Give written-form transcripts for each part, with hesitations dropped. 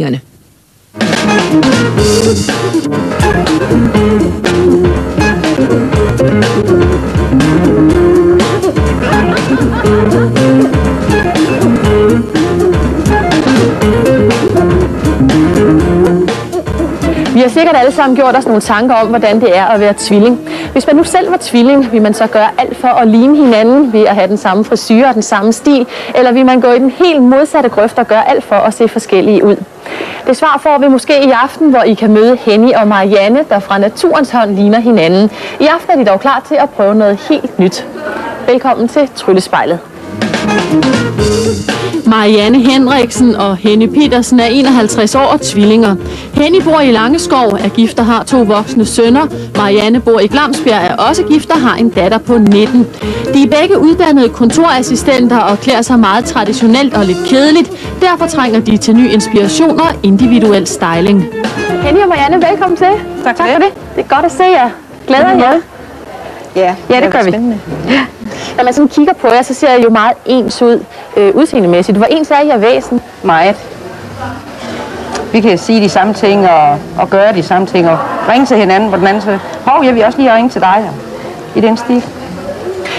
Vi har sikkert alle sammen gjort os nogle tanker om, hvordan det er at være tvilling. Hvis man nu selv var tvilling, vil man så gøre alt for at ligne hinanden ved at have den samme frisyre og den samme stil, eller vil man gå i den helt modsatte grøft og gøre alt for at se forskellige ud? Det svar får vi måske i aften, hvor I kan møde Henny og Marianne, der fra naturens hånd ligner hinanden. I aften er de dog klar til at prøve noget helt nyt. Velkommen til Tryllespejlet. Marianne Henriksen og Henny Petersen er 51 år og tvillinger. Henny bor i Langeskov, er gift og har 2 voksne sønner. Marianne bor i Glamsbjerg, er også gift og har en datter på 19. De er begge uddannede kontorassistenter og klæder sig meget traditionelt og lidt kedeligt. Derfor trænger de til ny inspiration og individuel styling. Henny og Marianne, velkommen til. Tak for det. Det er godt at se jer. Glæder jer? Ja, det gør vi. Ja. Når man sådan kigger på jer, så ser jeg jo meget ens ud udseendemæssigt. Hvor ens er I af væsen? Meget. Vi kan sige de samme ting og gøre de samme ting og ringe til hinanden på den anden side. Jeg vil også lige ringe til dig i den stil.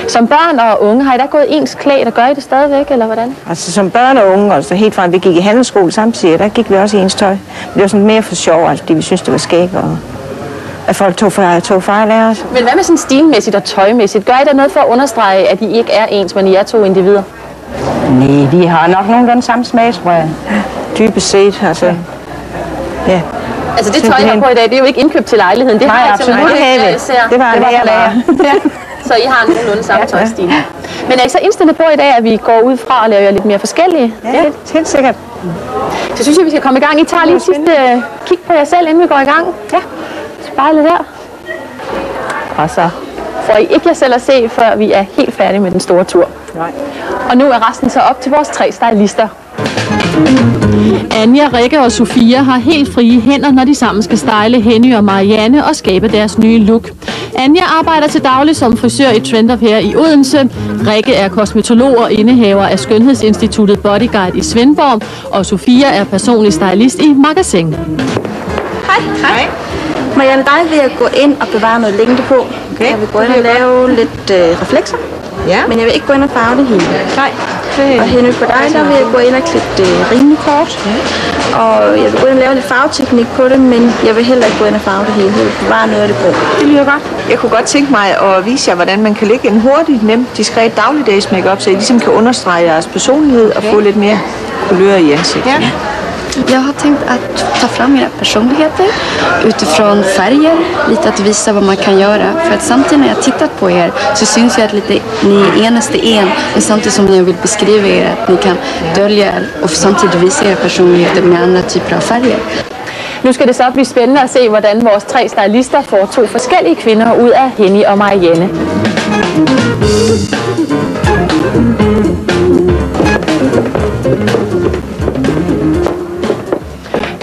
Som børn og unge, har I da gået ens klædt, og gør I det stadigvæk, eller hvordan? Altså som børn og unge, altså helt fra vi gik i handelsskole samtidig, der gik vi også i ens tøj. Men det var sådan mere for sjov, altså, fordi vi synes det var skægt, og at folk tog fejl af os. Men hvad med sådan stilmæssigt og tøjmæssigt? Gør I da noget for at understrege, at I ikke er ens, men I er 2 individer? Nej, de har nok nogenlunde samme smag, tror jeg. Dybest set, altså. Ja. Altså det tøj, I har på i dag, det er jo ikke indkøbt til lejligheden. Det Nej, har absolut ikke. Det var lager. Så I har nogenlunde samme tøjstil. Men er I så indstillet på i dag, at vi går ud fra og laver jer lidt mere forskellige? Ja, helt sikkert. Så synes jeg, vi skal komme i gang. I tager lige sidste kig på jer selv, inden vi går i gang. Ja, spejlet der. Og så får I ikke jer selv at se, før vi er helt færdige med den store tur. Nej. Og nu er resten så op til vores 3 stylister. Anja, Rikke og Sofia har helt frie hænder, når de sammen skal style Henny og Marianne og skabe deres nye look. Anja arbejder til daglig som frisør i Trend of Hair i Odense. Rikke er kosmetolog og indehaver af skønhedsinstituttet Bodyguide i Svendborg. Og Sofia er personlig stylist i Magasin. Hej. Marianne, dig vil jeg gå ind og bevare noget længde på. Okay. Jeg vil gå ind og lave lidt reflekser. Ja. Men jeg vil ikke gå ind og farve det hele. Nej. Og Henny, på dig, der vil jeg gå ind og klippe det rimelig kort. Ja. Og jeg vil gå ind og lave lidt farveteknik på det, men jeg vil heller ikke gå ind og farve det hele. Jeg vil bevare noget af det grå. Det lyder godt. Jeg kunne godt tænke mig at vise jer, hvordan man kan lægge en hurtig, nem, diskret dagligdags make-up, så I ligesom kan understrege jeres personlighed og få lidt mere kulør i ansigtet. Ja. Jag har tänkt att ta fram era personligheter utifrån färger, lite att visa vad man kan göra. För att samtidigt när jag tittat på er så syns jag att ni är enaste en, men samtidigt som jag vill beskriva er att ni kan dölja er och samtidigt visa era personligheter med andra typer av färger. Nu skal det så blive spændende at se, hvordan vores 3 stylister får 2 forskellige kvinder ud af Henny og Marianne.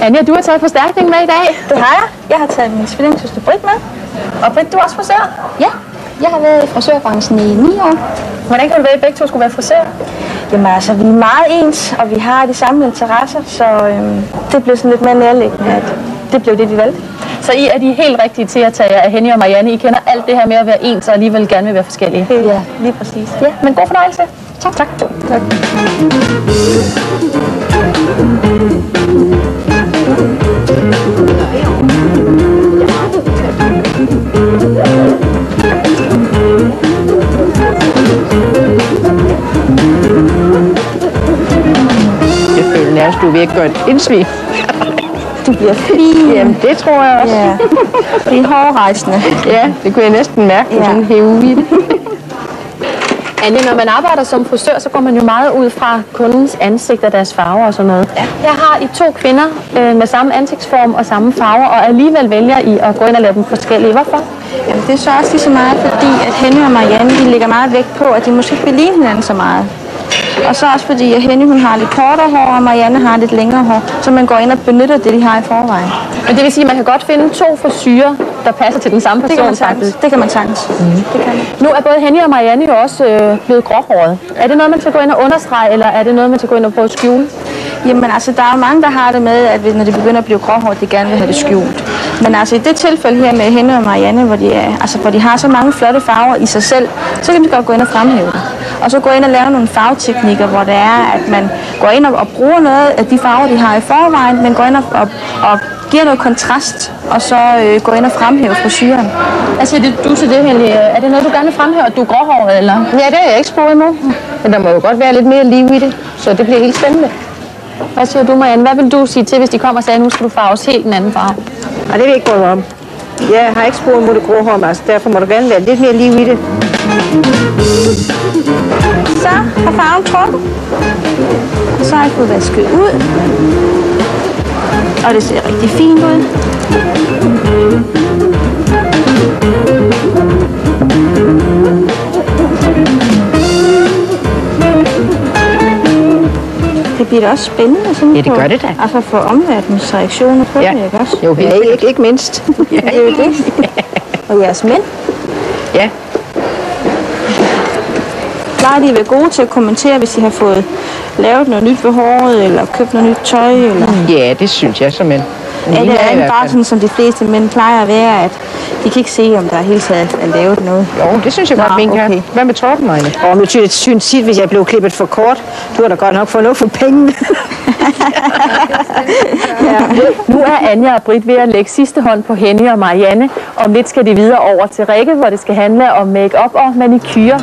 Anja, du har taget forstærkning med i dag. Det har jeg. Jeg har taget min tvillingssøster Britt med. Og Britt, du er også frisør? Ja, jeg har været i frisørbranchen i 9 år. Hvordan kan det være, at I begge 2 skulle være frisør? Jamen altså, vi er meget ens, og vi har de samme interesser, så det blev sådan lidt mere nærliggende, at det blev det, de valgte. Så I er de helt rigtige til at tage jer af Henny og Marianne. I kender alt det her med at være ens, og alligevel gerne vil være forskellige. Ja, lige præcis. Ja, men god fornøjelse. Tak. Tak. Jeg føler nærmest, du er ved at gøre et indsvig. Du bliver fin. Jamen, det tror jeg også. Ja. Det er hårdrejsende. Ja, det kunne jeg næsten mærke, ja. Sådan hæve i det. Anja, når man arbejder som frisør, så går man jo meget ud fra kundens ansigt og deres farver og sådan noget. Ja. Her har I 2 kvinder med samme ansigtsform og samme farver, og alligevel vælger I at gå ind og lave dem forskellige. Hvorfor? Jamen, det er så også lige så meget, fordi at Henny og Marianne de lægger meget vægt på, at de måske ikke vil ligne hinanden så meget. Og så også fordi, at Henny hun har lidt kortere hår, og Marianne har lidt længere hår, så man går ind og benytter det, de har i forvejen. Men det vil sige, at man kan godt finde 2 frisyrer, der passer til den samme person. Det kan man sagtens. Det kan man. Nu er både Henny og Marianne jo også blevet gråhåret. Er det noget, man skal gå ind og understrege, eller er det noget, man skal gå ind og prøve at skjule? Jamen altså, der er jo mange, der har det med, at når de begynder at blive gråhåret, de gerne vil have det skjult. Men altså, i det tilfælde her med Henny og Marianne, hvor de har så mange flotte farver i sig selv, så kan de godt gå ind og fremhæve det. Og så gå ind og lave nogle farveteknikker, hvor det er, at man går ind og bruger noget af de farver, de har i forvejen, men går ind og giver noget kontrast, og så går ind og fremhæver frisyren. Hvad siger du til det, Henny? Er det noget, du gerne vil fremhæve, at du er gråhåret, eller? Ja, det er jeg ikke spurgt endnu. Men der må jo godt være lidt mere liv i det, så det bliver helt spændende. Hvad siger du, Marianne? Hvad vil du sige til, hvis de kommer og siger, at nu skal du farves helt en anden farve? Og det vil jeg ikke bryde om. Jeg har ikke spurgt mod det grå hår, altså derfor må der gerne være lidt mere liv i det. Så har farven trukket. Og så har jeg fået vasket ud. Og det ser rigtig fint ud. Det bliver da også spændende sådan. Ja, det gør det da. Altså for omverdenens reaktioner på det, ikke også? Jo, helt Ikke mindst. Ja, det er jo det. Og jeres mænd? Ja. Plejer de at være gode til at kommentere, hvis I har fået lavet noget nyt ved håret, eller købt noget nyt tøj, eller? Ja, det synes jeg som mænd. Ja, det er ikke bare sådan, som de fleste mænd plejer at være, at de kan ikke se, om der hele taget er lavet noget. Jo, det synes jeg godt, min kan. Hvad med Torben, Marianne? Nu synes tit, hvis jeg blev klippet for kort, du har da godt nok fået noget for pengene. Nu er Anja og Britt ved at lægge sidste hånd på Henny og Marianne. Om lidt skal de videre over til Rikke, hvor det skal handle om make-up og manikyre.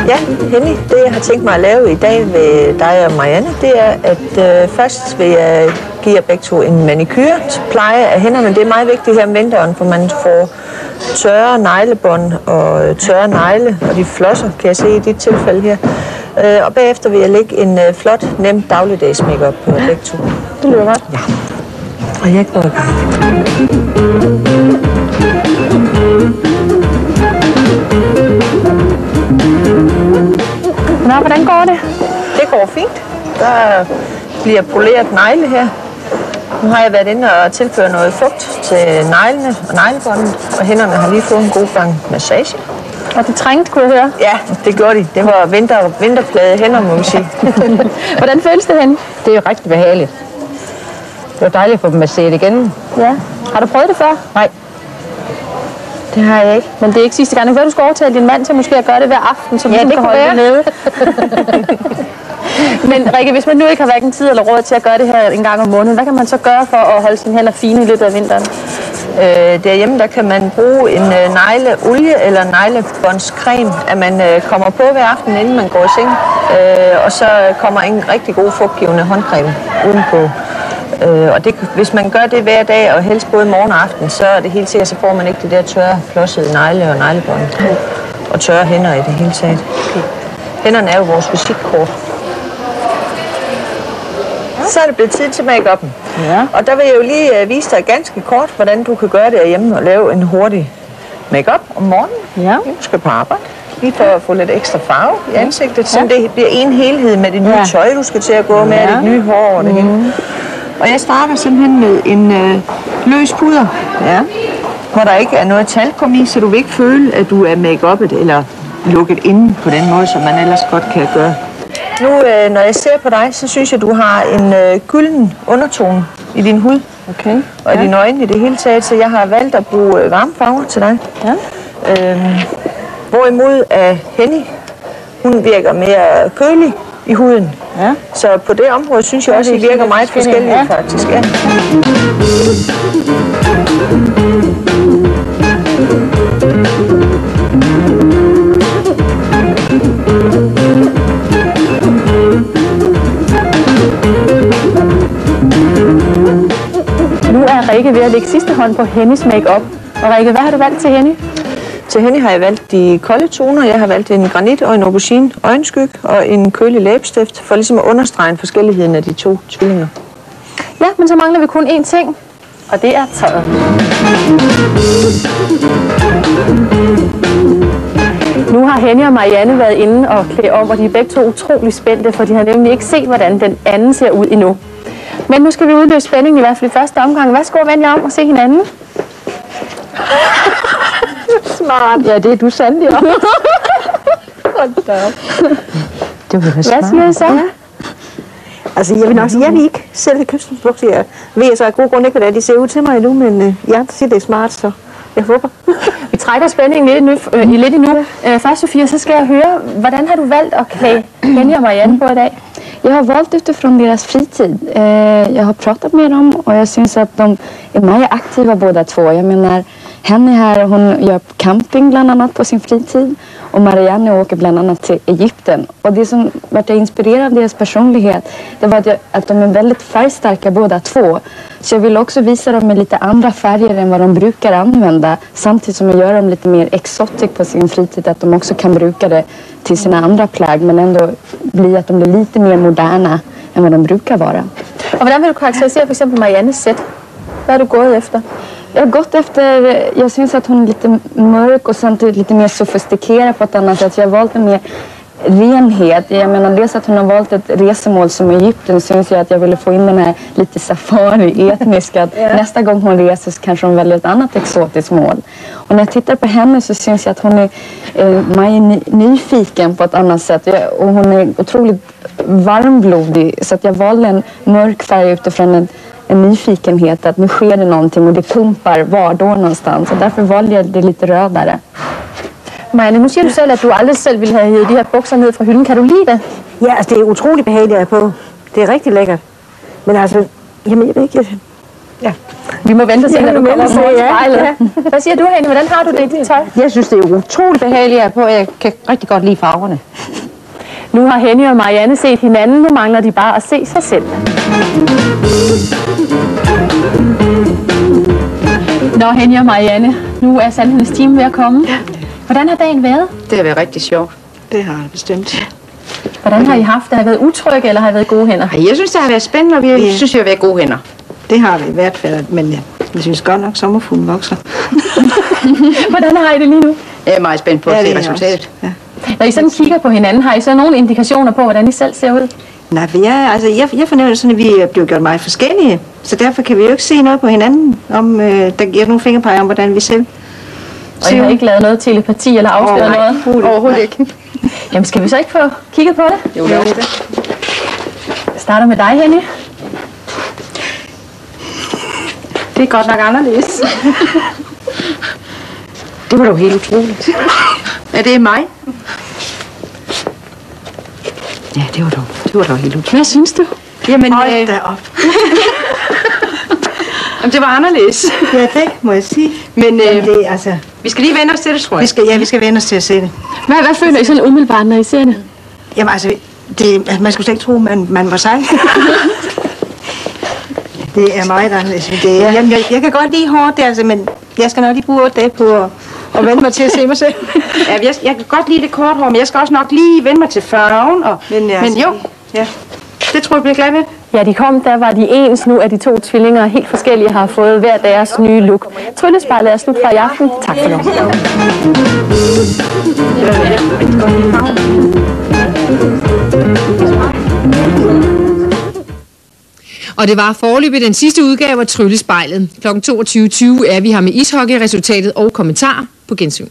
Ja, Henny, det jeg har tænkt mig at lave i dag ved dig og Marianne, det er, at først vil jeg give jer begge to en manikyre til pleje af hænderne. Det er meget vigtigt her om vinteren, for man får tørre neglebånd og tørre negle, og de flosser, kan jeg se i dit tilfælde her. Og bagefter vil jeg lægge en flot, nem dagligdags make-up på begge to. Det lyder godt. Ja. Og jeg går i gang. Nå, hvordan går det? Det går fint. Der bliver poleret negle her. Nu har jeg været inde og tilført noget fugt til neglene og neglebåndet, og hænderne har lige fået en god gang massage. Og det trængte, kunne jeg høre. Ja, det gjorde de. Det var vinterplade hænder, må man sige. Hvordan føles det, Henny? Det er rigtig behageligt. Det var dejligt at få dem masseret igen. Ja. Har du prøvet det før? Nej, det har jeg ikke. Men det er ikke sidste gang. Nu kan du skal overtale din mand til måske at gøre det hver aften, så Ja, det kan holde være. det nede. Men Rikke, hvis man nu ikke har hverken tid eller råd til at gøre det her en gang om måneden, hvad kan man så gøre for at holde sine hænder fine i løbet af vinteren? Derhjemme der kan man bruge en negleolie eller neglebåndscreme, at man kommer på hver aften, inden man går i seng. Og så kommer en rigtig god fugtgivende håndcreme udenpå. Og det, hvis man gør det hver dag, og helst både morgen og aften, så er det helt sikkert, så får man ikke det der tørre, flossede negle og neglebånd. Og tørre hænder i det hele taget. Hænderne er jo vores visitkort. Så er det blevet tid til make-up'en. Ja. Og der vil jeg jo lige vise dig ganske kort, hvordan du kan gøre det hjemme og lave en hurtig make-up om morgenen. Ja. Du skal på arbejde. Lige for at få lidt ekstra farve i ansigtet, så det bliver en helhed med det nye tøj, du skal til at gå med, og dit nye hår og det hele. Og jeg starter simpelthen med en løs puder, hvor der ikke er noget talkum i, så du vil ikke føle, at du er make-uppet eller lukket inde på den måde, som man ellers godt kan gøre. Nu, når jeg ser på dig, så synes jeg, du har en gylden undertone i din hud. Okay. Og i dine øjne i det hele taget, så jeg har valgt at bruge varme farver til dig. Ja. Hvorimod Henny, hun virker mere kølig i huden. Ja. Så på det område synes jeg også, at I virker meget forskellige faktisk. Ja. Nu er Rikke ved at lægge sidste hånd på Hennys make-up. Og Rikke, hvad har du valgt til Henny? Til Henny har jeg valgt de kolde toner. Jeg har valgt en granit og en aubergine øjenskyg og en kølig læbestift, for ligesom at understrege forskelligheden af de to tvillinger. Ja, men så mangler vi kun én ting, og det er tøjet. Nu har Henny og Marianne været inde og klæde om, og de er begge to utrolig spændte, for de har nemlig ikke set, hvordan den anden ser ud endnu. Men nu skal vi udløse spændingen, i hvert fald i første omgang. Værsgo og vend jer om og se hinanden. Smart. Ja, det er du sandelig om. Hvad siger I så? Ja. Altså, jeg vil nok sige, jeg vil ikke selv have købsbukser. Jeg ved så af god grund ikke, hvordan de ser ud til mig endnu, men jeg siger, det er smart, så jeg håber. Vi trækker spændingen lidt endnu. Først, Sofia, så skal jeg høre, hvordan har du valgt at klæde Henny og Marianne på i dag? Jag har valt utifrån deras fritid. Jag har pratat med dem och jag syns att de är mer aktiva båda två. Jag menar, Henny här, hon gör camping bland annat på sin fritid och Marianne åker bland annat till Egypten. Och det som vart jag inspirerad av deras personlighet, det var att de är väldigt färgstarka båda två. Så jag vill också visa dem med lite andra färger än vad de brukar använda, samtidigt som jag gör dem lite mer exotic på sin fritid, att de också kan bruka det till sina andra plagg, men ändå bli att de blir lite mer moderna än vad de brukar vara. Og hvordan vil du karakterisere for eksempel Mariannes sæt? Hvad har du gået efter? Jag har gått efter, jag syns att hon är lite mörk och samtidigt lite mer sofistikerad på ett annat sätt. Jag har valt en mer renhet. Jag menar, dels att hon har valt ett resemål som Egypten, syns jag att jag ville få in den här lite safari, etniska. Att nästa gång hon reser så kanske hon väljer ett annat exotiskt mål. Och när jag tittar på henne så syns jag att hon är nyfiken på ett annat sätt. Och hon är otroligt varmblodig, så att jag valde en mörk färg utifrån en nyfikenhet att nu sker det någonting och det pumpar var då någonstans. Så därför valde jag det lite rödare. Marianne, nu siger du selv, at du aldrig selv ville have hævet de her bukser ned fra hylden. Kan du lide det? Ja, altså, det er utroligt behageligt at på. Det er rigtig lækkert. Men altså, jamen, jeg ved ikke... Ja. Vi må vente og se, når du kommer på spejlet. Hvad siger du, Henny? Hvordan har du det i dit tøj? Jeg synes, det er utroligt behageligt at på. Jeg kan rigtig godt lide farverne. Nu har Henny og Marianne set hinanden. Nu mangler de bare at se sig selv. Nå, Henny og Marianne, nu er Sandhedens time ved at komme. Hvordan har dagen været? Det har været rigtig sjovt. Det har det bestemt. Hvordan har I haft det? Har I været utrygge, eller har I været gode hænder? Jeg synes, det har været spændende, og vi synes, vi har været gode hænder. Det har vi i hvert fald, men jeg synes godt nok, sommerfuglen vokser. Hvordan har I det lige nu? Jeg er meget spændt på at se resultatet. Ja. Når I sådan kigger på hinanden, har I så nogle indikationer på, hvordan I selv ser ud? Nej, for jeg fornemmer sådan, at vi bliver gjort meget forskellige, så derfor kan vi jo ikke se noget på hinanden, om der giver nogle fingerpege om, hvordan vi selv. Og I har ikke lavet noget telepati eller afsløret noget? Overhovedet ikke. Jamen, skal vi så ikke få kigget på det? Jo, det er det. Jeg starter med dig, Henny. Det er godt nok anderledes. Det var da helt utroligt. Ja, det er mig. Ja, det var da helt utroligt. Hvad synes du? Jamen, Hold da op. Jamen, det var anderledes. Ja, det må jeg sige. Men det, altså, vi skal lige vende os til det, tror jeg. vi skal vende os til at se det. Hvad føler I sådan umiddelbart, når I ser det? Jamen altså, man skulle slet ikke tro, man var sej. Det er meget anderledes. Jamen, jeg kan godt lide hårdt, altså, men jeg skal nok lige bruge 8 dage på at vende mig til at se mig selv. Ja, jeg kan godt lide det kort hår, men jeg skal også nok lige vende mig til farven. Men jo, ja, det tror jeg bliver glad ved. Ja, de kom, der var de ens. Nu er de to tvillinger helt forskellige, har fået hver deres nye look. Tryllespejlet er slut for i aften. Tak for nu. Og det var foreløbig den sidste udgave af Tryllespejlet. Kl. 22.20 er vi her med ishockey, resultatet og kommentar på gensyn.